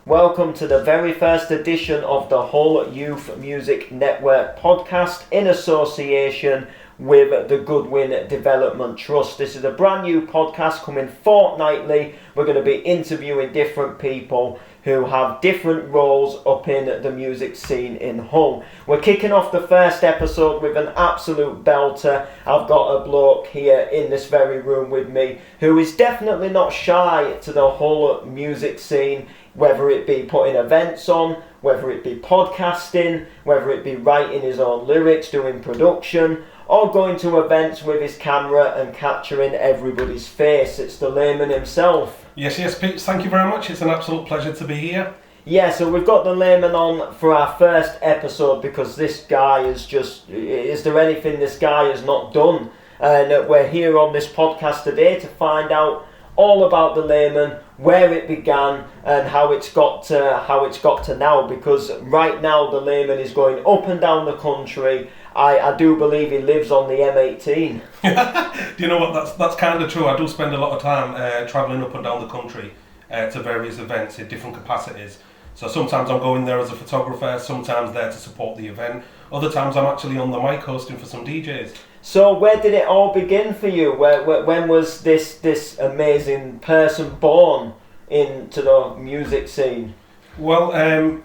Welcome to the very first edition of the Hull Youth Music Network podcast in association with the Goodwin Development Trust. This is a brand new podcast coming fortnightly. We're going to be interviewing different people who have different roles up in the music scene in Hull. We're kicking off the first episode with an absolute belter. I've got a bloke here in this very room with me who is definitely not shy to the Hull music scene, whether it be putting events on, whether it be podcasting, whether it be writing his own lyrics, doing production, or going to events with his camera and capturing everybody's face. It's the Layman himself. Yes, Pete, thank you very much. It's an absolute pleasure to be here. Yeah, so we've got the Layman on for our first episode because this guy is just, is there anything this guy has not done? And we're here on this podcast today to find out all about the Layman, where it began and how it's got to now, because right now the Layman is going up and down the country. I do believe he lives on the M18. Do you know what, that's kind of true. I do spend a lot of time travelling up and down the country to various events in different capacities. So sometimes I'm going there as a photographer, sometimes there to support the event. Other times I'm actually on the mic hosting for some DJs. So where did it all begin for you? When was this amazing person born into the music scene? Well,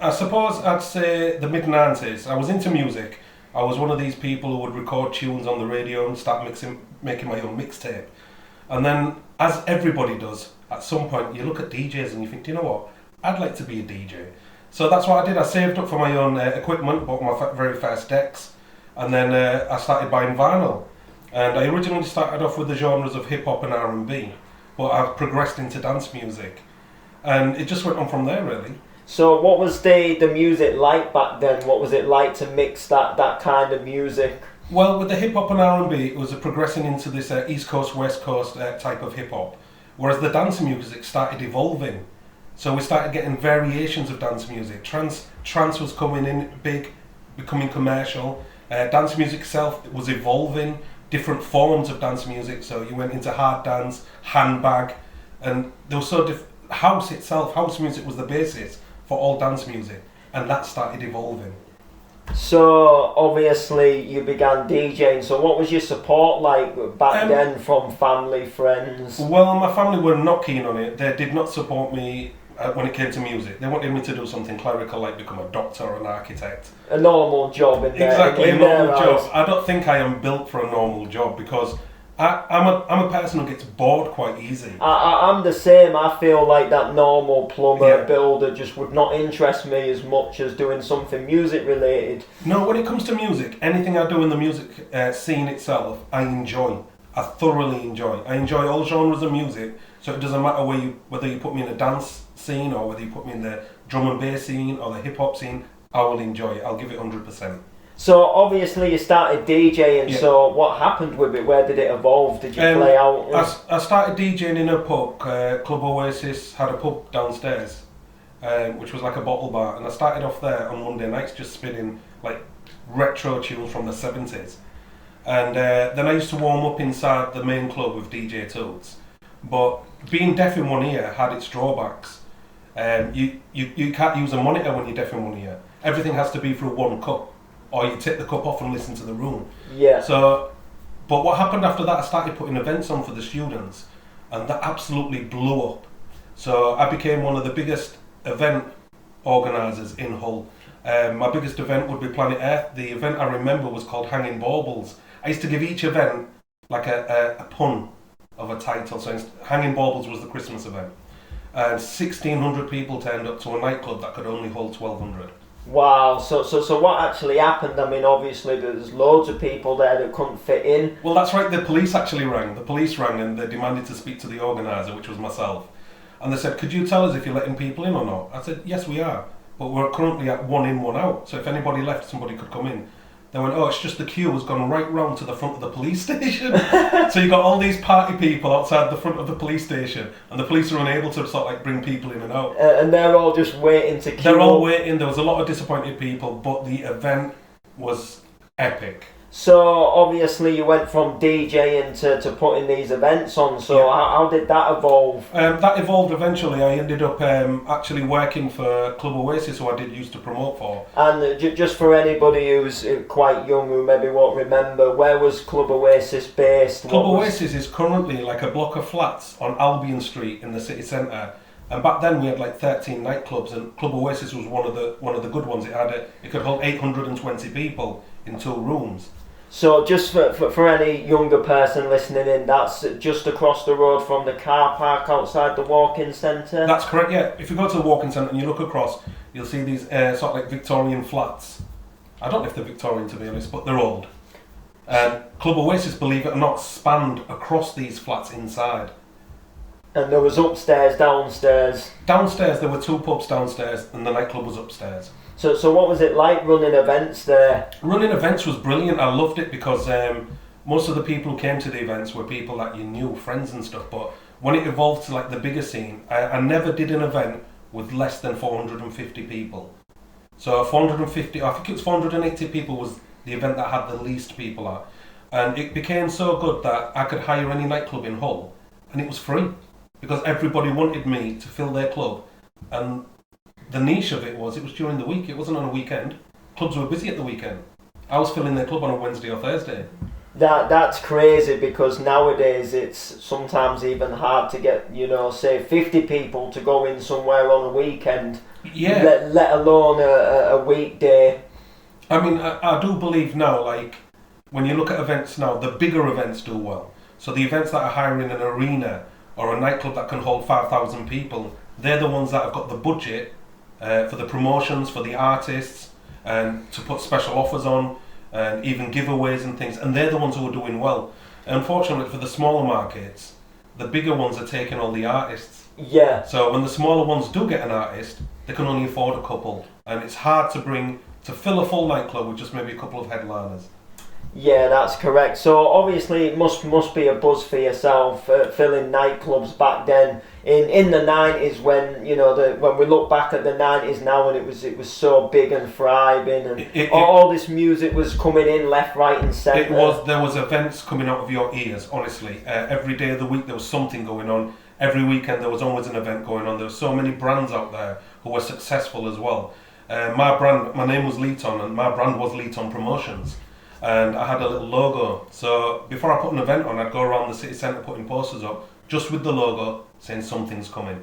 I suppose I'd say the mid-90s. I was into music. I was one of these people who would record tunes on the radio and start making my own mixtape. And then, as everybody does, at some point you look at DJs and you think, do you know what? I'd like to be a DJ. So that's what I did. I saved up for my own equipment, bought my very first decks, and then I started buying vinyl. And I originally started off with the genres of hip-hop and R&B, but I've progressed into dance music. And it just went on from there, really. So what was the music like back then? What was it like to mix that kind of music? Well, with the hip-hop and R&B, it was progressing into this East Coast, West Coast type of hip-hop. Whereas the dance music started evolving. So we started getting variations of dance music. Trance was coming in big, becoming commercial. Dance music itself was evolving, different forms of dance music. So you went into hard dance, handbag, and there was house music was the basis for all dance music, and that started evolving. So obviously you began DJing, so what was your support like back then from family, friends? Well, my family were not keen on it. They did not support me when it came to music. They wanted me to do something clerical, like become a doctor or an architect. A normal job in there. Exactly, a normal job. I don't think I am built for a normal job because I'm a person who gets bored quite easy. I'm the same. I feel like that normal plumber, builder just would not interest me as much as doing something music related. No, when it comes to music, anything I do in the music scene itself, I enjoy. I thoroughly enjoy. I enjoy all genres of music, so it doesn't matter whether you put me in a dance scene or whether you put me in the drum and bass scene or the hip hop scene, I will enjoy it. I'll give it 100%. So obviously you started DJing, so what happened with it? Where did it evolve? Did you play out? I started DJing in a pub, Club Oasis had a pub downstairs, which was like a bottle bar, and I started off there on Monday nights just spinning like retro tunes from the 70s. And then I used to warm up inside the main club with DJ Toots. But being deaf in one ear had its drawbacks. You can't use a monitor when you're deaf in one ear. Everything has to be through one cup, or you take the cup off and listen to the room. Yeah. So, but what happened after that, I started putting events on for the students, and that absolutely blew up. So I became one of the biggest event organisers in Hull. My biggest event would be Planet Earth. The event I remember was called Hanging Baubles. I used to give each event like a pun of a title. So Hanging Baubles was the Christmas event. And 1,600 people turned up to a nightclub that could only hold 1,200. Wow, so what actually happened? I mean, obviously there's loads of people there that couldn't fit in. Well, that's right, the police actually rang. The police rang and they demanded to speak to the organiser, which was myself. And they said, could you tell us if you're letting people in or not? I said, yes, we are. But we're currently at 1 in, 1 out. So if anybody left, somebody could come in. They went, oh, it's just the queue has gone right round to the front of the police station. So you got all these party people outside the front of the police station, and the police are unable to sort of like bring people in and out. And they're all just waiting to queue. They're all waiting. There was a lot of disappointed people, but the event was epic. So obviously you went from DJing to putting these events on. So how did that evolve? That evolved eventually. I ended up actually working for Club Oasis, who I did used to promote for. And just for anybody who's quite young who maybe won't remember, where was Club Oasis based? Club Oasis is currently like a block of flats on Albion Street in the city centre. And back then we had like 13 nightclubs, and Club Oasis was one of the good ones. It could hold 820 people in 2 rooms. So just for any younger person listening in, that's just across the road from the car park outside the walk-in centre? That's correct, yeah. If you go to the walk-in centre and you look across, you'll see these sort of like Victorian flats. I don't know if they're Victorian, to be honest, but they're old. Club Oasis, believe it or not, spanned across these flats inside. And there was upstairs, downstairs? Downstairs, there were 2 pubs downstairs, and the nightclub was upstairs. So what was it like running events there? Running events was brilliant. I loved it because most of the people who came to the events were people that you knew, friends and stuff. But when it evolved to like the bigger scene, I never did an event with less than 450 people. So 450, I think it was 480 people was the event that had the least people at. And it became so good that I could hire any nightclub in Hull, and it was free because everybody wanted me to fill their club. And the niche of it was during the week, it wasn't on a weekend. Clubs were busy at the weekend. I was filling their club on a Wednesday or Thursday. That's crazy, because nowadays it's sometimes even hard to get, say 50 people to go in somewhere on a weekend, let alone a weekday. I mean, I do believe now, like, when you look at events now, the bigger events do well. So the events that are hiring an arena or a nightclub that can hold 5,000 people, they're the ones that have got the budget for the promotions, for the artists, and to put special offers on, and even giveaways and things, and they're the ones who are doing well. Unfortunately for the smaller markets, the bigger ones are taking all the artists. Yeah. So when the smaller ones do get an artist, they can only afford a couple, and it's hard to fill a full nightclub with just maybe a couple of headliners. Yeah, that's correct. So obviously it must be a buzz for yourself, filling nightclubs back then in the 90s, when when we look back at the 90s now, and it was so big and thriving, and all this music was coming in left, right and centre. There was events coming out of your ears, honestly. Every day of the week there was something going on. Every weekend there was always an event going on. There were so many brands out there who were successful as well. My name was Leeton, and my brand was Leeton Promotions. And I had a little logo. So before I put an event on, I'd go around the city centre putting posters up, just with the logo, saying something's coming.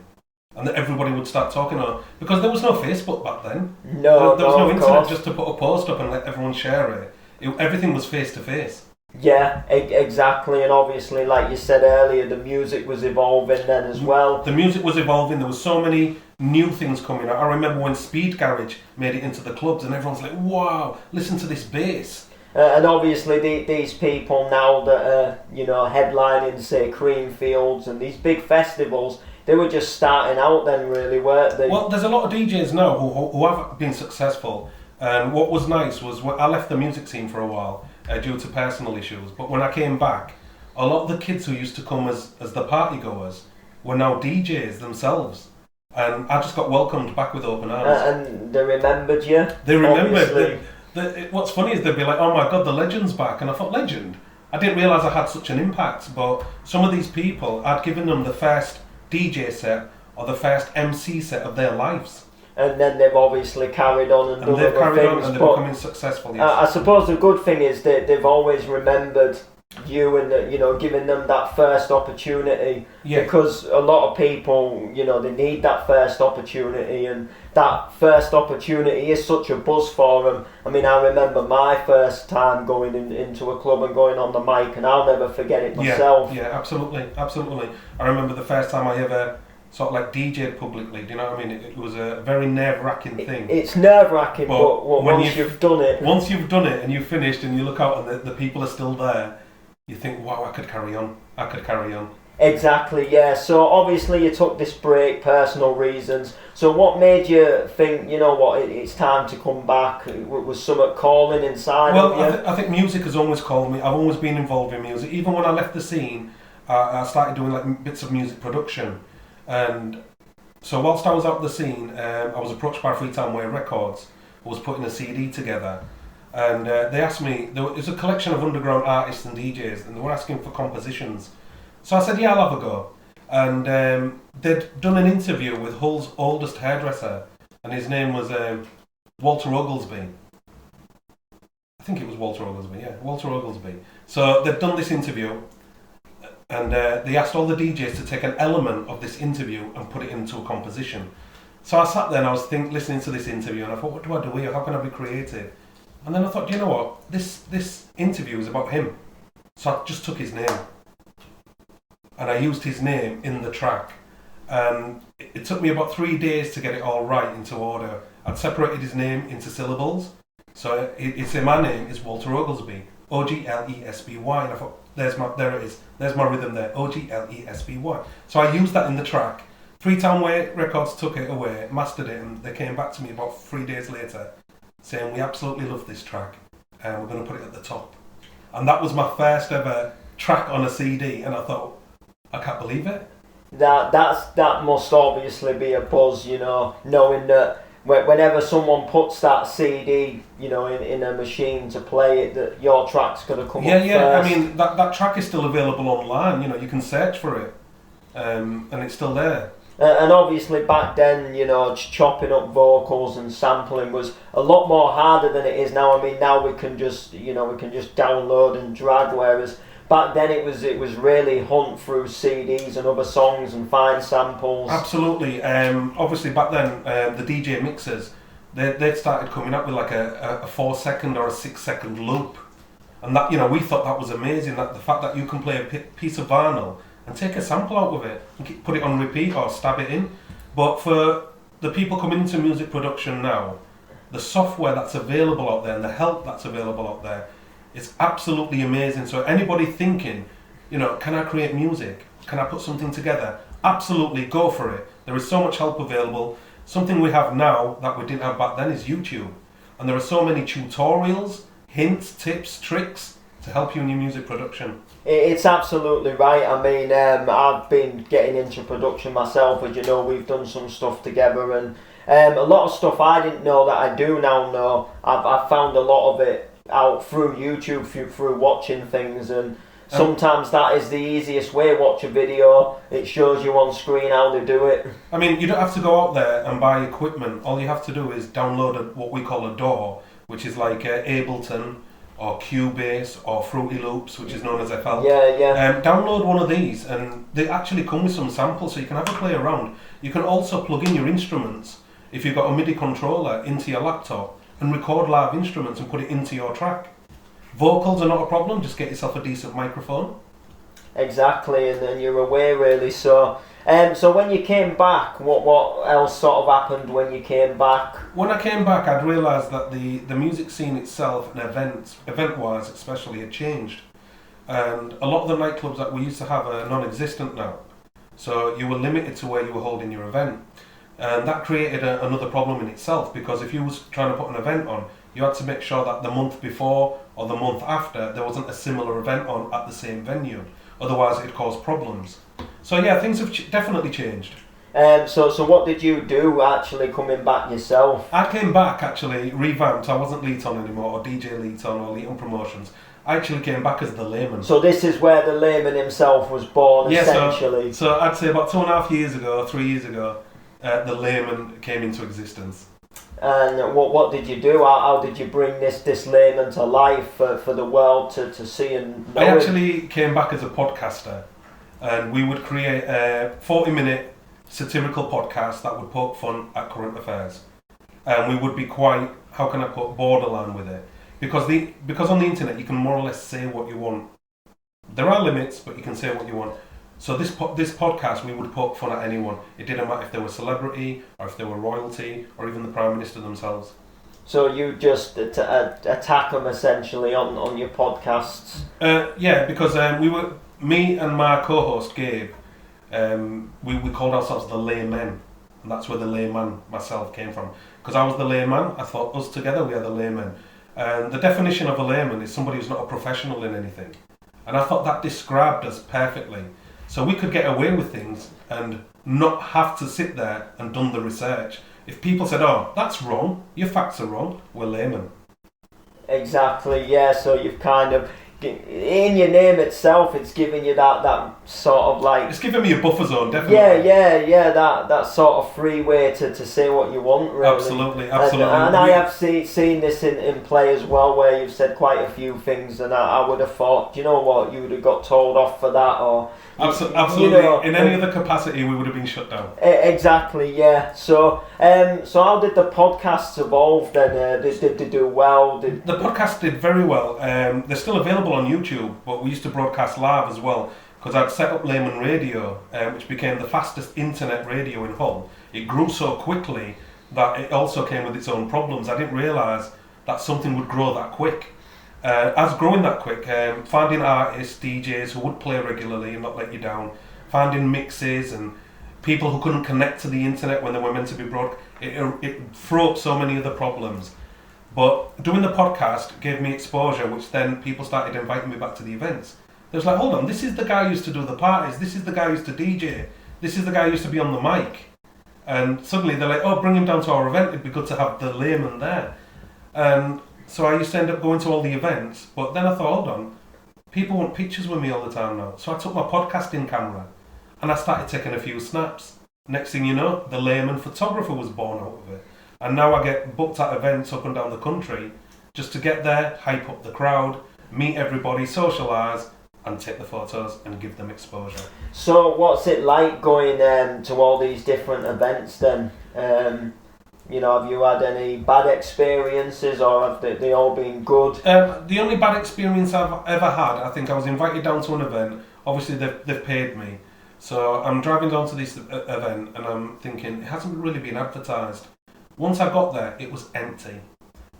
And then everybody would start talking on, because there was no Facebook back then. There was no internet just to put a post up and let everyone share it. Everything was face to face. Yeah, exactly. And obviously, like you said earlier, the music was evolving then as well. The music was evolving. There was so many new things coming out. I remember when Speed Garage made it into the clubs, and everyone's like, wow, listen to this bass. And obviously these people now that are, headlining, say, Creamfields and these big festivals, they were just starting out then, really, weren't they? Well, there's a lot of DJs now who have been successful. And what was nice was when I left the music scene for a while due to personal issues. But when I came back, a lot of the kids who used to come as the party goers were now DJs themselves. And I just got welcomed back with open arms. And they remembered you? They remembered. What's funny is they'd be like, oh my god, the legend's back. And I thought, legend? I didn't realise I had such an impact. But some of these people, I'd given them the first DJ set or the first MC set of their lives. And then they've obviously carried on and done other things. And they've carried on and they're becoming successful, yes. I suppose the good thing is that they've always remembered you, and giving them that first opportunity. Yeah. Because a lot of people, they need that first opportunity, and that first opportunity is such a buzz for them. I mean, I remember my first time going into a club and going on the mic, and I'll never forget it myself. Yeah, absolutely. I remember the first time I ever sort of like DJ'd publicly, do you know what I mean? It was a very nerve-wracking thing. It's nerve-wracking, but once you've done it... Once you've done it and you've finished and you look out and the people are still there, you think, wow, I could carry on. Exactly, yeah. So obviously you took this break, personal reasons. So what made you think, it's time to come back? Was something calling inside of you? Well, I think music has always called me. I've always been involved in music. Even when I left the scene, I started doing like bits of music production. And so whilst I was out the scene, I was approached by Freetown Way Records, who was putting a CD together. and they asked me, there was a collection of underground artists and DJs, and they were asking for compositions. So I said, yeah, I'll have a go. And they'd done an interview with Hull's oldest hairdresser, and his name was Walter Oglesby. I think it was Walter Oglesby, yeah, Walter Oglesby. So they'd done this interview, and they asked all the DJs to take an element of this interview and put it into a composition. So I sat there and I was listening to this interview, and I thought, what do I do here? How can I be creative? And then I thought, you know what? This interview is about him. So I just took his name. And I used his name in the track. And it took me about 3 days to get it all right into order. I'd separated his name into syllables. So it's my name is Walter Oglesby, Oglesby. And I thought, there it is. There's my rhythm there, Oglesby. So I used that in the track. 3 Town Records took it away, mastered it, and they came back to me about 3 days later saying, we absolutely love this track and we're going to put it at the top. And that was my first ever track on a CD, and I thought, I can't believe it. That must obviously be a buzz, you know, knowing that whenever someone puts that CD, you know, in a machine to play it, that your track's going to come up first. Yeah, I mean, that track is still available online, you know, you can search for it, and it's still there. And obviously back then, you know, chopping up vocals and sampling was a lot more harder than it is now. I mean, now we can just download and drag, whereas back then it was really hunt through CDs and other songs and find samples. Absolutely. Obviously back then, the DJ mixers, they'd started coming up with like a 4 second or a 6 second loop. And that, you know, we thought that was amazing, that the fact that you can play a piece of vinyl and take a sample out of it and put it on repeat or stab it in. But for the people coming into music production now, the software that's available out there and the help that's available out there, it's absolutely amazing. So anybody thinking, you know, can I create music? Can I put something together? Absolutely, go for it. There is so much help available. Something we have now that we didn't have back then is YouTube. And there are so many tutorials, hints, tips, tricks to help you in your music production. It's absolutely right. I mean, I've been getting into production myself, as you know, we've done some stuff together, and a lot of stuff I didn't know that I do now know. I've found a lot of it out through YouTube, through watching things, and sometimes that is the easiest way. Watch a video, it shows you on screen how to do it. I mean, you don't have to go out there and buy equipment. All you have to do is download what we call a DAW, which is like Ableton or Cubase or Fruity Loops, which is known as FL. Yeah. Download one of these, and they actually come with some samples, so you can have a play around. You can also plug in your instruments, if you've got a MIDI controller, into your laptop and record live instruments and put it into your track. Vocals are not a problem, just get yourself a decent microphone. Exactly, and then you're away really. So when you came back, what else sort of happened when you came back? When I came back, I'd realised that the music scene itself and event-wise especially, had changed. And a lot of the nightclubs that we used to have are non-existent now. So you were limited to where you were holding your event. And that created another problem in itself, because if you was trying to put an event on, you had to make sure that the month before or the month after there wasn't a similar event on at the same venue. Otherwise it'd cause problems. So yeah, things have definitely changed. So what did you do actually coming back yourself? I came back actually revamped. I wasn't Leeton anymore, or DJ Leeton or Leeton Promotions. I actually came back as the Layman. So this is where the Layman himself was born, essentially. So I'd say about 2.5 years ago, 3 years ago, the Layman came into existence. And what did you do? How did you bring this Layman to life for the world to see and know? I actually came back as a podcaster, and we would create a 40-minute satirical podcast that would poke fun at current affairs. And we would be quite, how can I put, borderline with it. Because on the internet you can more or less say what you want. There are limits, but you can say what you want. So this podcast, we would poke fun at anyone. It didn't matter if they were celebrity, or if they were royalty, or even the Prime Minister themselves. So you just attack them essentially on your podcasts? Yeah, because me and my co-host Gabe, we called ourselves the Laymen, and that's where the Layman myself came from. Because I was the Layman, I thought us together we are the Laymen. And the definition of a layman is somebody who's not a professional in anything. And I thought that described us perfectly. So we could get away with things and not have to sit there and done the research. If people said, oh, that's wrong, your facts are wrong, we're laymen. Exactly, yeah. So you've kind of, in your name itself, it's giving you that sort of like. It's giving me a buffer zone, definitely. Yeah. That sort of free way to say what you want, really. Absolutely. And I have seen this in play as well, where you've said quite a few things, and I would have thought, you know what, you would have got told off for that, or. Absolutely. You know, in any other capacity, we would have been shut down. Exactly, yeah. So how did the podcasts evolve then? Did they do well? The podcast did very well. They're still available on YouTube, but we used to broadcast live as well, because I'd set up Layman Radio, which became the fastest internet radio in Hull. It grew so quickly that it also came with its own problems. I didn't realise that something would grow that quick. As growing that quick, finding artists, DJs who would play regularly and not let you down, finding mixes and people who couldn't connect to the internet when they were meant to be broadcast, it threw up so many other problems. But doing the podcast gave me exposure, which then people started inviting me back to the events. They was like, hold on, this is the guy who used to do the parties, this is the guy who used to DJ, this is the guy who used to be on the mic. And suddenly they're like, oh, bring him down to our event, it'd be good to have the Layman there. And so I used to end up going to all the events, but then I thought, hold on, people want pictures with me all the time now. So I took my podcasting camera and I started taking a few snaps. Next thing you know, the Layman photographer was born out of it. And now I get booked at events up and down the country just to get there, hype up the crowd, meet everybody, socialise, and take the photos and give them exposure. So what's it like going to all these different events then? You know, have you had any bad experiences, or have they all been good? The only bad experience I've ever had, I think I was invited down to an event. Obviously, they've paid me. So I'm driving down to this event and I'm thinking, it hasn't really been advertised. Once I got there, it was empty.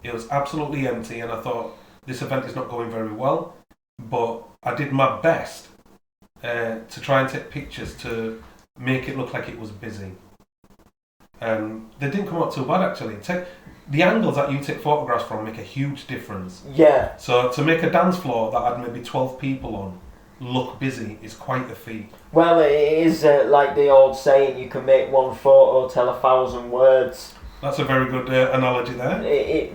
It was absolutely empty, and I thought, this event is not going very well. But I did my best to try and take pictures to make it look like it was busy. They didn't come out too bad, actually. The angles that you take photographs from make a huge difference. Yeah. So to make a dance floor that had maybe 12 people on look busy is quite a feat. Well, it is like the old saying, you can make one photo tell 1,000 words. That's a very good analogy there.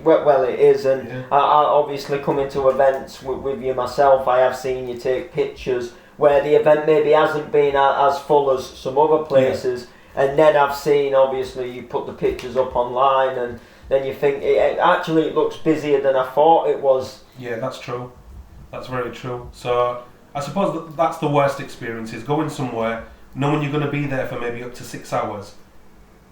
Well, it is, and yeah. I obviously coming to events with you myself, I have seen you take pictures where the event maybe hasn't been as full as some other places, and then I've seen, obviously, you put the pictures up online, and then you think, it looks busier than I thought it was. Yeah, that's true. That's very true. So I suppose that's the worst experience, is going somewhere, knowing you're going to be there for maybe up to 6 hours,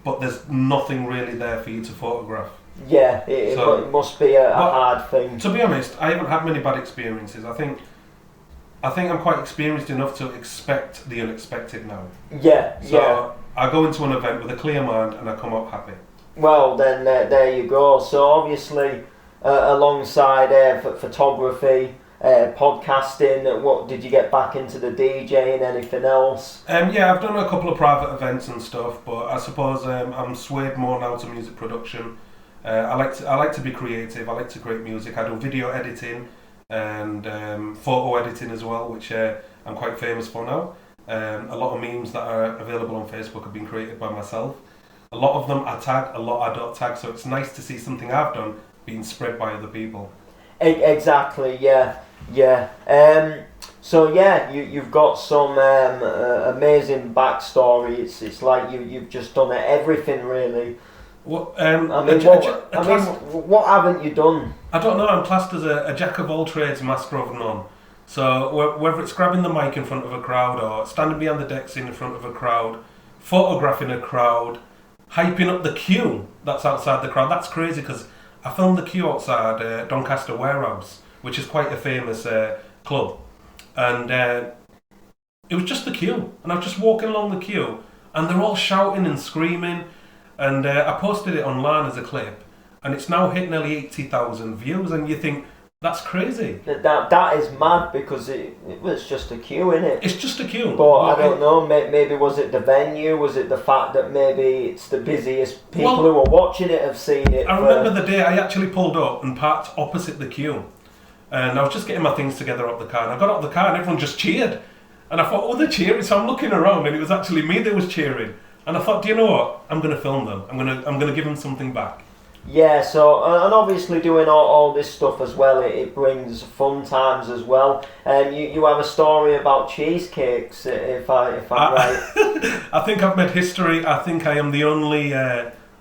but there's nothing really there for you to photograph. Yeah, it must be a hard thing. To be honest, I haven't had many bad experiences. I think I'm quite experienced enough to expect the unexpected now. So I go into an event with a clear mind and I come out happy. Well, then there you go. So obviously, alongside photography, podcasting, what did you get back into the DJing? Anything else? Yeah, I've done a couple of private events and stuff, but I suppose I'm swayed more now to music production. I like to be creative. I like to create music. I do video editing and photo editing as well, which I'm quite famous for now. A lot of memes that are available on Facebook have been created by myself. A lot of them I tag, a lot I don't tag, so it's nice to see something I've done being spread by other people. Exactly, yeah. So you've got some amazing backstory. It's like you've just done everything really. What what haven't you done? I don't know. I'm classed as a jack of all trades, master of none. So whether it's grabbing the mic in front of a crowd, or standing behind the decks in front of a crowd, photographing a crowd, hyping up the queue that's outside the crowd. That's crazy, because I filmed the queue outside Doncaster Warehouse, which is quite a famous club, and it was just the queue, and I was just walking along the queue, and they're all shouting and screaming, and I posted it online as a clip, and it's now hit nearly 80,000 views, and you think, that's crazy. That is mad, because it was just a queue, innit? It's just a queue. But I don't know, maybe was it the venue, was it the fact that maybe it's the busiest people who are watching it have seen it? I remember the day I actually pulled up and parked opposite the queue, and I was just getting my things together up the car, and I got out of the car and everyone just cheered, and I thought, oh, they're cheering, so I'm looking around and it was actually me that was cheering, and I thought, do you know what, I'm going to film them, I'm going to give them something back. Yeah, so and obviously doing all this stuff as well, it brings fun times as well. You have a story about cheesecakes, if I'm right. I think I've made history. I think I am the only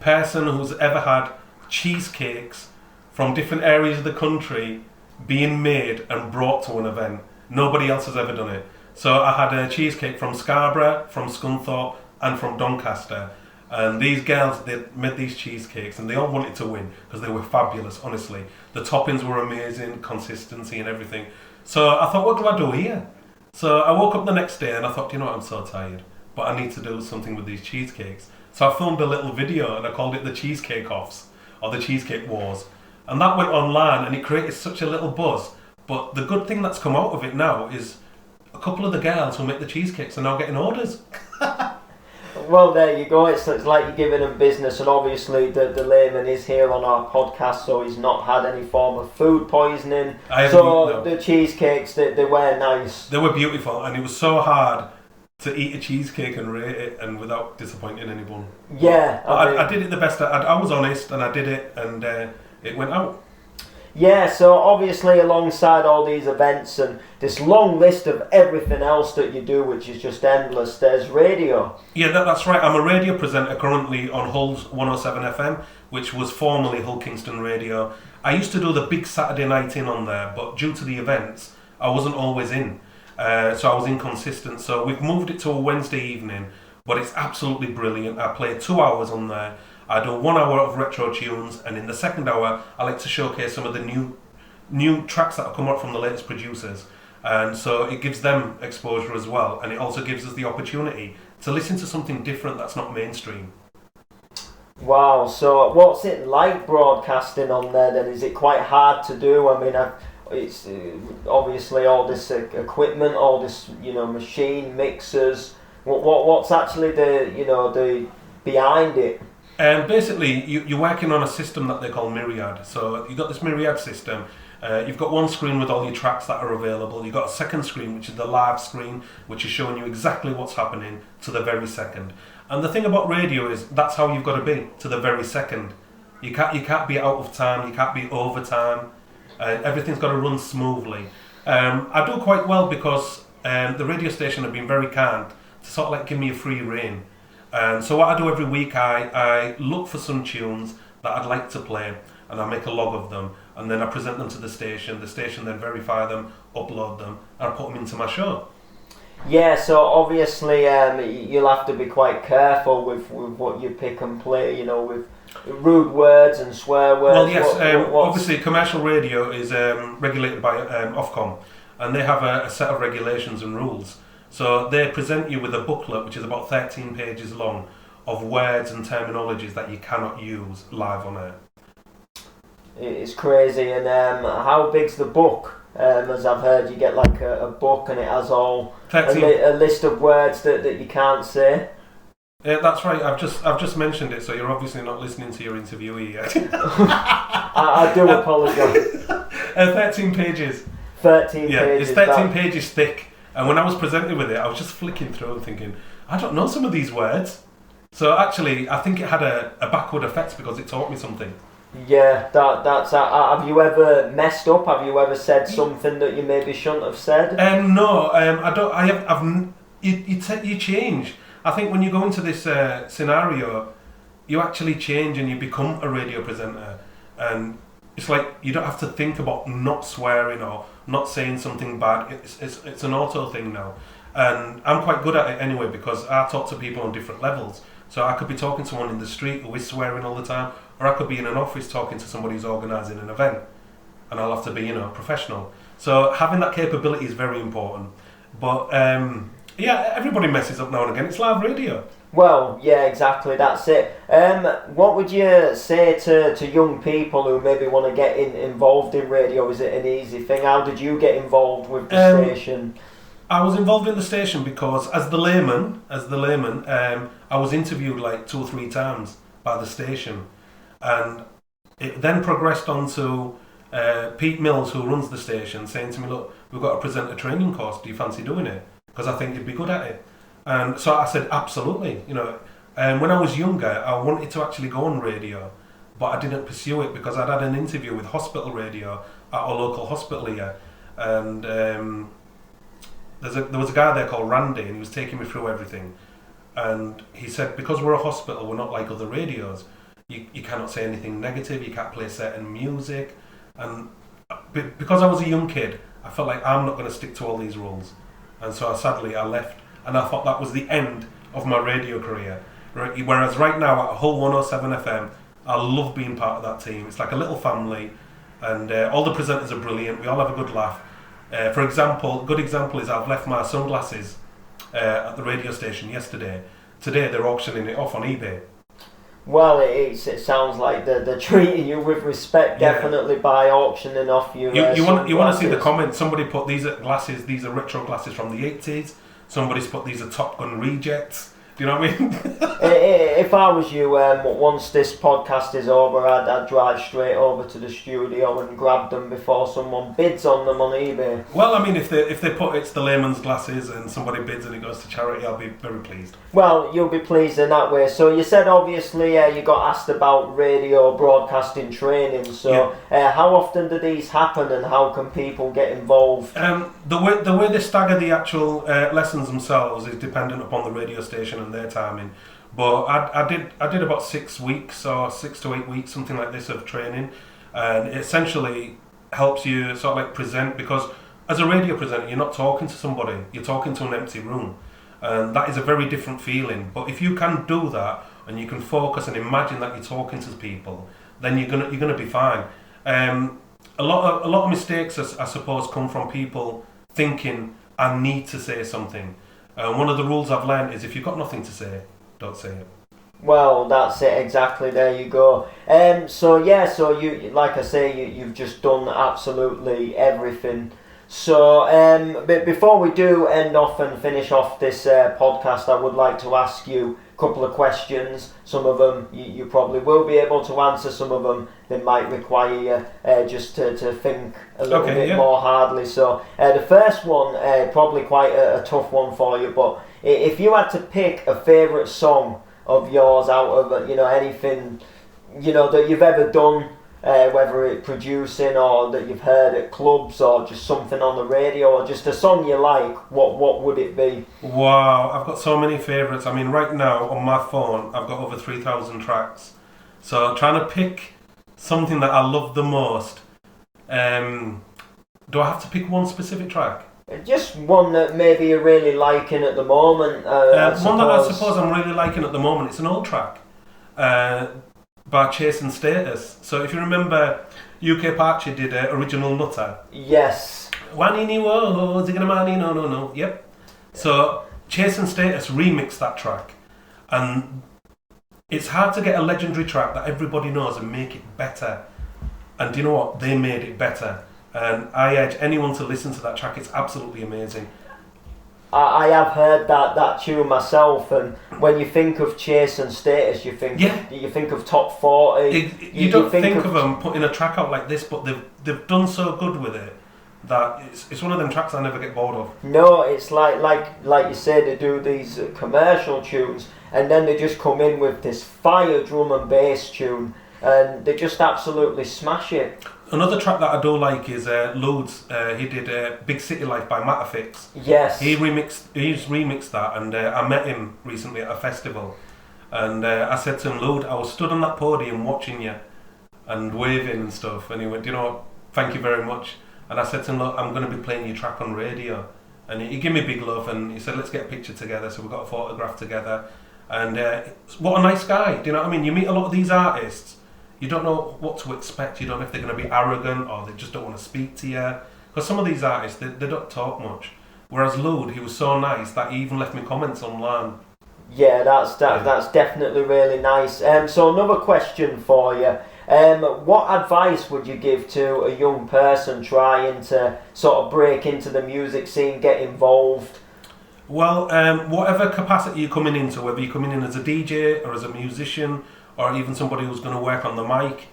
person who's ever had cheesecakes from different areas of the country being made and brought to an event. Nobody else has ever done it. So I had a cheesecake from Scarborough, from Scunthorpe, and from Doncaster. And these girls, they made these cheesecakes and they all wanted to win because they were fabulous, honestly. The toppings were amazing, consistency and everything. So I thought, what do I do here? So I woke up the next day and I thought, you know what, I'm so tired, but I need to do something with these cheesecakes. So I filmed a little video and I called it the Cheesecake Offs, or the Cheesecake Wars. And that went online and it created such a little buzz. But the good thing that's come out of it now is a couple of the girls who make the cheesecakes are now getting orders. Well, there you go. It's like you're giving them business, and obviously the Layman is here on our podcast, so he's not had any form of food poisoning. So the cheesecakes, they were nice. They were beautiful, and it was so hard to eat a cheesecake and rate it, and without disappointing anyone. Yeah, I did it the best. I was honest, and I did it, and it went out. Yeah, so obviously alongside all these events and this long list of everything else that you do, which is just endless, there's radio. Yeah, that's right. I'm a radio presenter currently on Hull's 107 FM, which was formerly Hull Kingston Radio. I used to do the big Saturday night in on there, but due to the events, I wasn't always in. So I was inconsistent. So we've moved it to a Wednesday evening, but it's absolutely brilliant. I play 2 hours on there. I do 1 hour of retro tunes, and in the second hour, I like to showcase some of the new tracks that have come out from the latest producers. And so it gives them exposure as well, and it also gives us the opportunity to listen to something different that's not mainstream. Wow, so what's it like broadcasting on there then? Is it quite hard to do? I mean, it's obviously all this equipment, all this, machine mixers. What's actually the behind it? Basically, you're working on a system that they call Myriad. So you've got this Myriad system. You've got one screen with all your tracks that are available. You've got a second screen, which is the live screen, which is showing you exactly what's happening to the very second. And the thing about radio is that's how you've got to be, to the very second. You can't be out of time. You can't be over time. Everything's got to run smoothly. I do quite well because the radio station have been very kind to sort of like give me a free rein. And so what I do every week, I look for some tunes that I'd like to play, and I make a log of them, and then I present them to the station. The station then verify them, upload them, and I put them into my show. Yeah, so obviously you'll have to be quite careful with what you pick and play, with rude words and swear words. Well, yes, obviously commercial radio is regulated by Ofcom, and they have a set of regulations and rules. So they present you with a booklet which is about 13 pages long of words and terminologies that you cannot use live on air. It's crazy. And how big's the book? As I've heard, you get like a book and it has all a list of words that you can't say. Yeah, that's right. I've just mentioned it, so you're obviously not listening to your interviewee yet. I do apologise. 13 pages. 13 yeah, pages. It's 13 pages thick. And when I was presented with it, I was just flicking through and thinking, I don't know some of these words. So actually, I think it had a backward effect because it taught me something. Yeah, that's. Have you ever messed up? Have you ever said something that you maybe shouldn't have said? No, I don't. You change. I think when you go into this scenario, you actually change and you become a radio presenter. And it's like you don't have to think about not swearing or not saying something bad. It's an auto thing now. And I'm quite good at it anyway because I talk to people on different levels. So I could be talking to someone in the street who is swearing all the time, or I could be in an office talking to somebody who's organising an event, and I'll have to be, professional. So having that capability is very important. But yeah, everybody messes up now and again. It's live radio. Well, yeah, exactly. That's it. What would you say to young people who maybe want to get involved in radio? Is it an easy thing? How did you get involved with the station? I was involved in the station because as the layman, I was interviewed like 2 or 3 times by the station, and it then progressed on to Pete Mills, who runs the station, saying to me, "Look, we've got to present a training course. Do you fancy doing it? Because I think you'd be good at it." And so I said, absolutely. When I was younger, I wanted to actually go on radio, but I didn't pursue it because I'd had an interview with hospital radio at our local hospital here, and there was a guy there called Randy, and he was taking me through everything. And he said, because we're a hospital, we're not like other radios. You cannot say anything negative, you can't play certain music. And because I was a young kid, I felt like I'm not going to stick to all these rules. And so sadly I left, and I thought that was the end of my radio career. Whereas right now at Hull 107 FM, I love being part of that team. It's like a little family, and all the presenters are brilliant. We all have a good laugh. For example, a good example is I've left my sunglasses at the radio station yesterday. Today they're auctioning it off on eBay. Well, it sounds like they're treating you with respect, definitely, by auctioning off your You want to see the comments. Somebody put, these are glasses, these are retro glasses from the 80s. Somebody's put, these are Top Gun rejects. Do you know what I mean? If I was you, once this podcast is over, I'd drive straight over to the studio and grab them before someone bids on them on eBay. Well, I mean, if they put it's the Layman's glasses and somebody bids and it goes to charity, I'll be very pleased. Well, you'll be pleased in that way. So you said obviously you got asked about radio broadcasting training. So how often do these happen, and how can people get involved? The way they stagger the actual lessons themselves is dependent upon the radio station and their timing. But I did about 6 weeks or 6 to 8 weeks, something like this, of training, and it essentially helps you sort of like present, because as a radio presenter you're not talking to somebody, you're talking to an empty room, and that is a very different feeling. But if you can do that and you can focus and imagine that you're talking to people, then you're gonna be fine. A lot of mistakes, I suppose, come from people thinking I need to say something. One of the rules I've learned is if you've got nothing to say, don't say it. Well, that's it exactly. There you go. So you, like I say, you've just done absolutely everything. So, but before we do end off and finish off this podcast, I would like to ask you a couple of questions. Some of them you probably will be able to answer. Some of them they might require you just to think a little bit more hardly. So the first one, probably quite a tough one for you, but if you had to pick a favourite song of yours out of anything that you've ever done, whether it's producing or that you've heard at clubs or just something on the radio or just a song you like, what would it be? Wow, I've got so many favourites. I mean, right now on my phone I've got over 3,000 tracks. So trying to pick something that I love the most, do I have to pick one specific track? Just one that maybe you're really liking at the moment. One that I suppose I'm really liking at the moment, it's an old track by Chase and Status. So if you remember, UK Parcher did Original Nutter. Yes. Wanini wo, ziganamani no. Yep. So Chase and Status remixed that track. And it's hard to get a legendary track that everybody knows and make it better. And do you know what? They made it better. And I urge anyone to listen to that track. It's absolutely amazing. I have heard that tune myself, and when you think of Chase and Status, you think of top 40. You don't think of them putting a track out like this, but they've done so good with it that it's one of them tracks I never get bored of. No, it's like you say, they do these commercial tunes, and then they just come in with this fire drum and bass tune, and they just absolutely smash it. Another track that I do like is Loads. He did Big City Life by Matterfix. Yes. He's remixed that, and I met him recently at a festival, and I said to him, Lode, I was stood on that podium watching you and waving and stuff, and he went, thank you very much. And I said to him, look, I'm going to be playing your track on radio, and he gave me big love, and he said, let's get a picture together. So we got a photograph together, and what a nice guy. Do you know what I mean? You meet a lot of these artists, you don't know what to expect. You don't know if they're going to be arrogant or they just don't want to speak to you. Because some of these artists, they don't talk much. Whereas Lode, he was so nice that he even left me comments online. Yeah, that's definitely really nice. So another question for you. What advice would you give to a young person trying to sort of break into the music scene, get involved? Well, whatever capacity you're coming into, whether you're coming in as a DJ or as a musician, or even somebody who's going to work on the mic,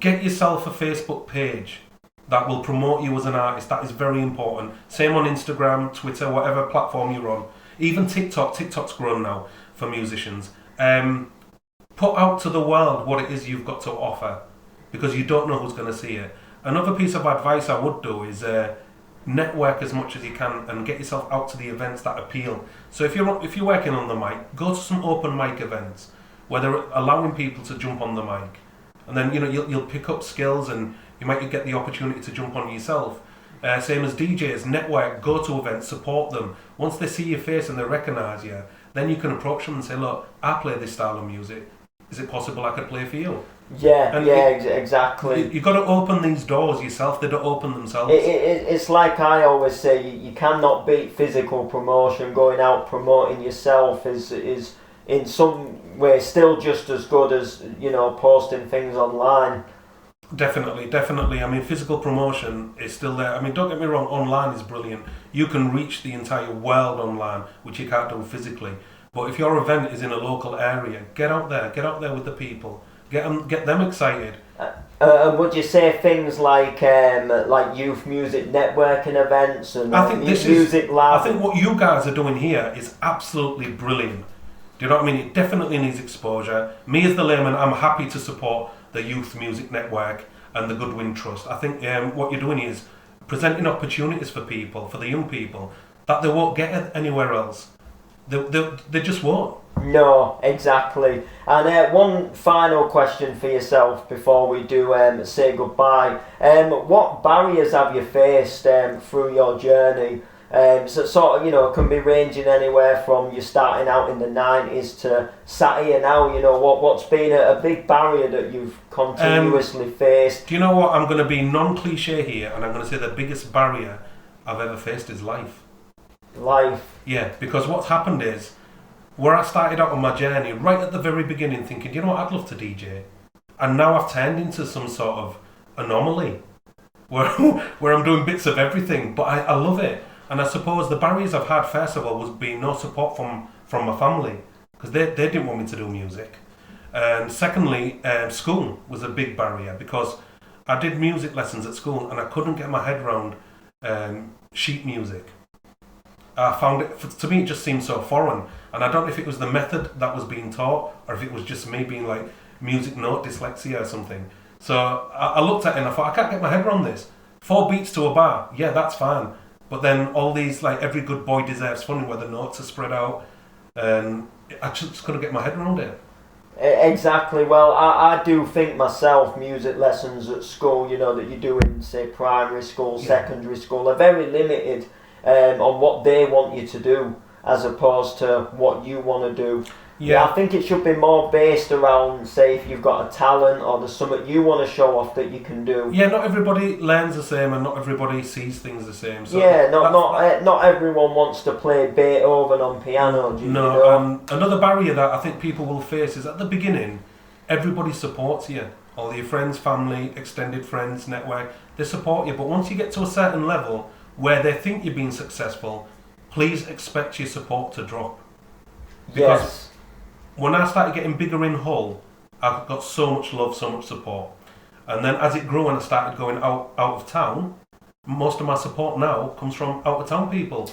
get yourself a Facebook page that will promote you as an artist. That is very important. Same on Instagram, Twitter, whatever platform you're on. Even TikTok. TikTok's grown now for musicians. put out to the world what it is you've got to offer, because you don't know who's going to see it. Another piece of advice I would do is network as much as you can and get yourself out to the events that appeal. So if you're working on the mic, go to some open mic events where they're allowing people to jump on the mic, and then you'll pick up skills and you might get the opportunity to jump on yourself. Same as DJs, network, go to events, support them. Once they see your face and they recognise you, then you can approach them and say, look, I play this style of music. Is it possible I could play for you? Yeah, exactly. You've got to open these doors yourself. They don't open themselves. It's like I always say, you cannot beat physical promotion. Going out promoting yourself is in some way still just as good as posting things online. Definitely. I mean, physical promotion is still there. I mean, don't get me wrong, online is brilliant. You can reach the entire world online, which you can't do physically. But if your event is in a local area, get out there with the people. Get them excited. Would you say things like youth music networking events and I think music lab? I think what you guys are doing here is absolutely brilliant. Do you know what I mean? It definitely needs exposure. Me as the layman, I'm happy to support the Youth Music Network and the Goodwin Trust. I think what you're doing is presenting opportunities for people, for the young people, that they won't get anywhere else. They just won't. No, exactly. And one final question for yourself before we do say goodbye. What barriers have you faced through your journey? So sort of, can be ranging anywhere from you starting out in the 90s to sat here now. What's been a big barrier that you've continuously faced? Do you know what? I'm going to be non-cliche here, and I'm going to say the biggest barrier I've ever faced is life. Life? Yeah, because what's happened is, where I started out on my journey, right at the very beginning, thinking, I'd love to DJ. And now I've turned into some sort of anomaly, where I'm doing bits of everything, but I love it. And I suppose the barriers I've had, first of all, was being no support from my family, because they didn't want me to do music. And secondly, school was a big barrier, because I did music lessons at school and I couldn't get my head around sheet music. I found it, to me, it just seemed so foreign. And I don't know if it was the method that was being taught or if it was just me being like music note dyslexia or something. So I looked at it and I thought, I can't get my head around this. 4 beats to a bar, yeah, that's fine. But then all these, like, every good boy deserves fun, where the notes are spread out. And I just couldn't get my head around it. Exactly. Well, I do think myself, music lessons at school, that you do in, say, primary school, secondary school, are very limited on what they want you to do as opposed to what you want to do. Yeah, I think it should be more based around, say, if you've got a talent or there's something you want to show off that you can do. Yeah, not everybody learns the same and not everybody sees things the same. So yeah, not everyone wants to play Beethoven on piano. Another barrier that I think people will face is at the beginning, everybody supports you. All your friends, family, extended friends, network, they support you. But once you get to a certain level where they think you're being successful, please expect your support to drop. Because when I started getting bigger in Hull, I got so much love, so much support. And then as it grew and I started going out of town, most of my support now comes from out of town people.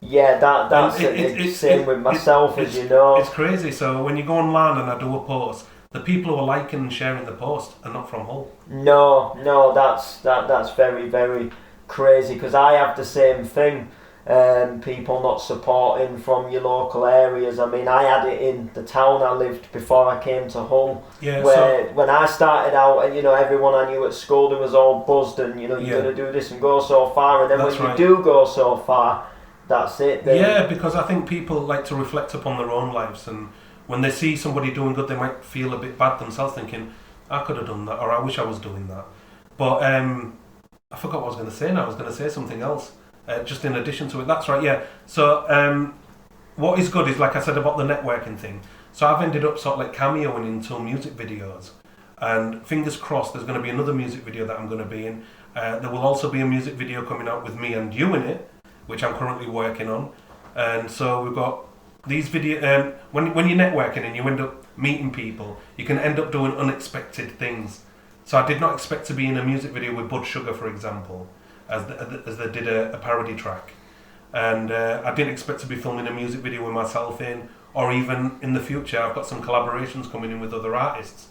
Yeah, that's the same with myself, as you know. It's crazy. So when you go online and I do a post, the people who are liking and sharing the post are not from Hull. No, that's very, very crazy, because I have the same thing. People not supporting from your local areas. I mean, I had it in the town I lived before I came to Hull. Yeah, when I started out, and everyone I knew at school, they was all buzzed, and you're going to do this and go so far, and then when you do go so far, that's it. Yeah, because I think people like to reflect upon their own lives, and when they see somebody doing good, they might feel a bit bad themselves, thinking, I could have done that, or I wish I was doing that. But I forgot what I was going to say now. I was going to say something else. Just in addition to it, that's right, yeah. So what is good is, like I said about the networking thing, so I've ended up sort of like cameoing in 2 music videos, and fingers crossed there's going to be another music video that I'm going to be in. There will also be a music video coming out with me and you in it, which I'm currently working on. And so we've got these video. When you're networking and you end up meeting people, you can end up doing unexpected things. So I did not expect to be in a music video with Bud Sugar, for example, as they did a parody track. And I didn't expect to be filming a music video with myself in, or even in the future, I've got some collaborations coming in with other artists.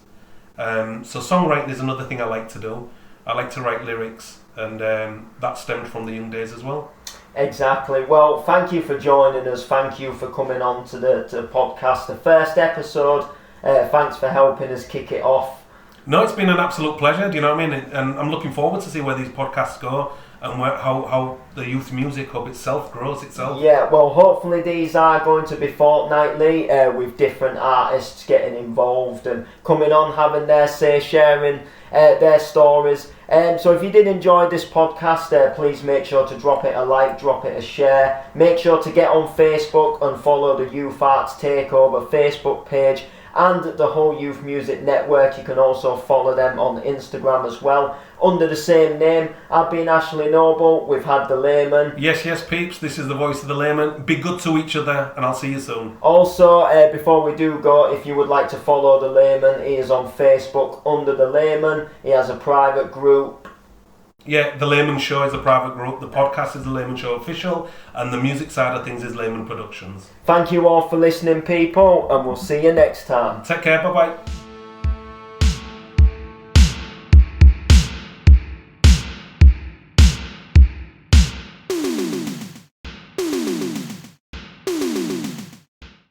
So songwriting is another thing I like to do. I like to write lyrics, and that stemmed from the young days as well. Exactly. Well, thank you for joining us. Thank you for coming on to the podcast, the first episode. Thanks for helping us kick it off. No, it's been an absolute pleasure, do you know what I mean? And I'm looking forward to see where these podcasts go and how the Youth Music Hub itself grows itself. Yeah, well, hopefully these are going to be fortnightly with different artists getting involved and coming on, having their say, sharing their stories. So if you did enjoy this podcast, please make sure to drop it a like, drop it a share. Make sure to get on Facebook and follow the Youth Arts Takeover Facebook page and the whole Youth Music Network. You can also follow them on Instagram as well under the same name. I've been Ashley Noble. We've had the Layman. Yes, peeps, this is the voice of the Layman. Be good to each other, and I'll see you soon. Also, before we do go, if you would like to follow the Layman, he is on Facebook under the Layman. He has a private group. Yeah, the Layman Show is a private group, the podcast is the Layman Show Official, and the music side of things is Layman Productions. Thank you all for listening, people, and we'll see you next time. Take care, bye-bye.